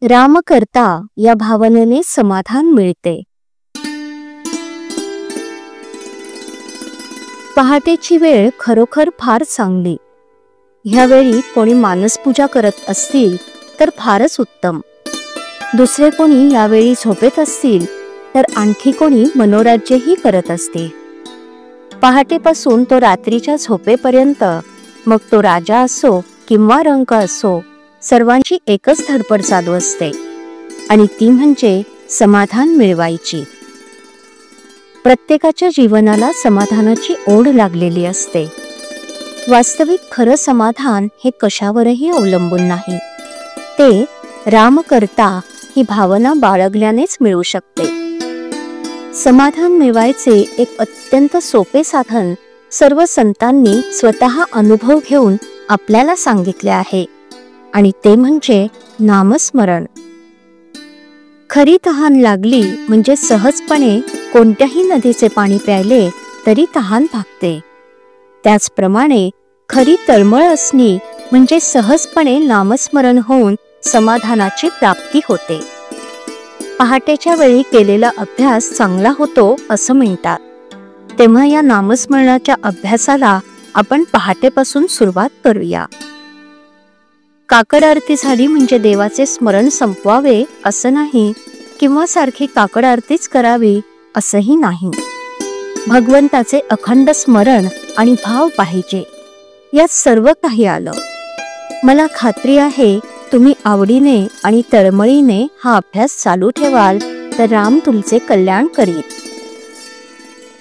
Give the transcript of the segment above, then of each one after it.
राम करता या भावनेने समाधान मिळते. पहाटेची वेळ खरोखर फार चांगली. ह्यावेळी कोणी मानसपूजा करत असतील तर फारच उत्तम. दुसरे कोणी यावेळी झोपेत असतील तर आणखी कोणी मनोराज्यही करत असते. पहाटेपासून तो रात्रीच्या झोपेपर्यंत, मग तो राजा असो किंवा रंक असो, सर्वांची एकच धडपड चालू असते आणि ती म्हणजे समाधान मिळवायची. प्रत्येकाच्या जीवनाला समाधानाची ओढ लागलेली असते. वास्तविक खरं समाधान हे कशावरही अवलंबून नाही. ते राम करता ही भावना बाळगल्यानेच मिळू शकते. समाधान मिळवायचे एक अत्यंत सोपे साधन सर्व संतांनी स्वतः अनुभव घेऊन आपल्याला सांगितले आहे आणि ते म्हणजे नामस्मरण. खरी तहान लागली म्हणजे सहजपणे कोणत्याही नदीचे पाणी प्यायले तरी तहान भागते. त्याचप्रमाणे खरी तळमळ असणी म्हणजे सहजपणे नामस्मरण होऊन समाधानाची प्राप्ती होते. पहाटेच्या वेळी केलेला अभ्यास चांगला होतो असं म्हणतात. तेव्हा या नामस्मरणाच्या अभ्यासाला आपण पहाटेपासून सुरुवात करूया. काकड आरती झाली म्हणजे देवाचे स्मरण संपवावे असं नाही, किंवा सारखी काकड आरतीच करावी असंही नाही. भगवंताचे अखंड स्मरण आणि भाव पाहिजे. यात सर्व काही आलं. मला खात्री आहे तुम्ही आवडीने आणि तळमळीने हा अभ्यास चालू ठेवाल तर राम तुमचे कल्याण करील.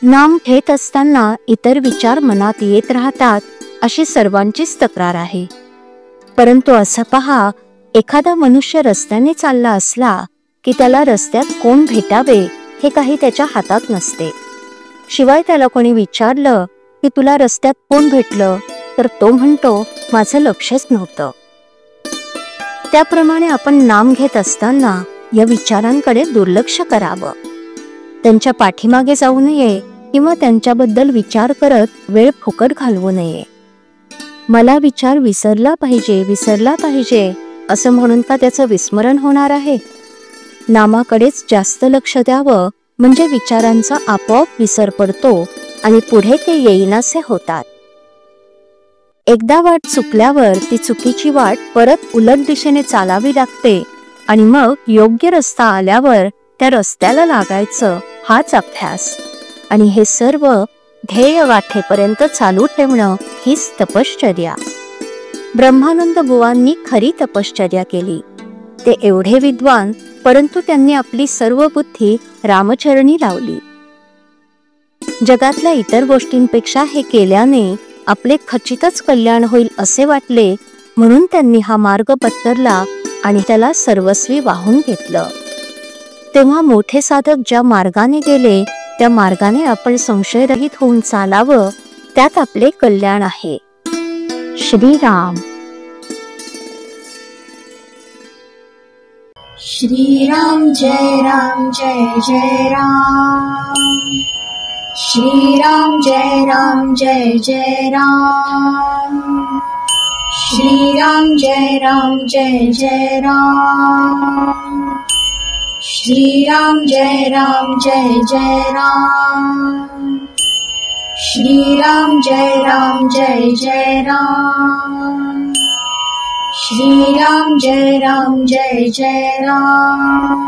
नाम घेत असताना इतर विचार मनात येत राहतात अशी सर्वांचीच तक्रार आहे. परंतु असं पहा, एखादा मनुष्य रस्त्याने चालला असला की त्याला रस्त्यात कोण भेटावे हे काही त्याच्या हातात नसते. शिवाय त्याला कोणी विचारलं की तुला रस्त्यात कोण भेटलं तर तो म्हणतो माझं लक्षच नव्हतं. त्याप्रमाणे आपण नाम घेत असताना या विचारांकडे दुर्लक्ष करावं. त्यांच्या पाठीमागे जाऊ नये किंवा त्यांच्याबद्दल विचार करत वेळ फुकट घालवू नये. मला विचार विसरला पाहिजे असं म्हणून का त्याचं विस्मरण होणार आहे? नामाकडेच जास्त लक्ष द्यावं म्हणजे विचारांचा आपोआप विसर पडतो आणि पुढे ते येईनासे होतात. एकदा वाट चुकल्यावर ती चुकीची वाट परत उलट दिशेने चालावी लागते आणि मग योग्य रस्ता आल्यावर त्या रस्त्याला लागायचं, हाच अभ्यास. आणि हे सर्व ध्येय गाठेपर्यंत चालू ठेवणं हीच तपश्चर्या. ब्रह्मानंद बुवांनी खरी तपश्चर्या केली. ते एवढे विद्वान, परंतु त्यांनी आपली सर्व बुद्धी रामचरणी लावली. जगातल्या इतर गोष्टींपेक्षा हे केल्याने आपले खचितच कल्याण होईल असे वाटले, म्हणून त्यांनी हा मार्ग पत्करला आणि त्याला सर्वस्वी वाहून घेतलं. तेव्हा मोठे साधक ज्या मार्गाने गेले त्या मार्गाने आपण संशयरहित होऊन चालावं, त्यात आपले कल्याण आहे. श्रीराम. श्रीराम जय राम जय जय राम. श्रीराम जय राम जय जय राम. श्रीराम जय राम जय जय राम. श्रीराम जय राम जय जय राम. श्रीराम जय राम जय जय राम. श्रीराम जय राम जय जय राम.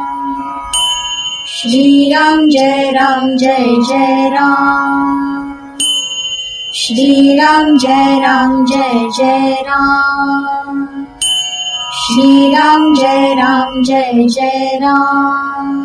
श्रीराम जय राम जय जय राम. श्रीराम जय राम जय जय राम. श्रीराम जय राम जय जय राम.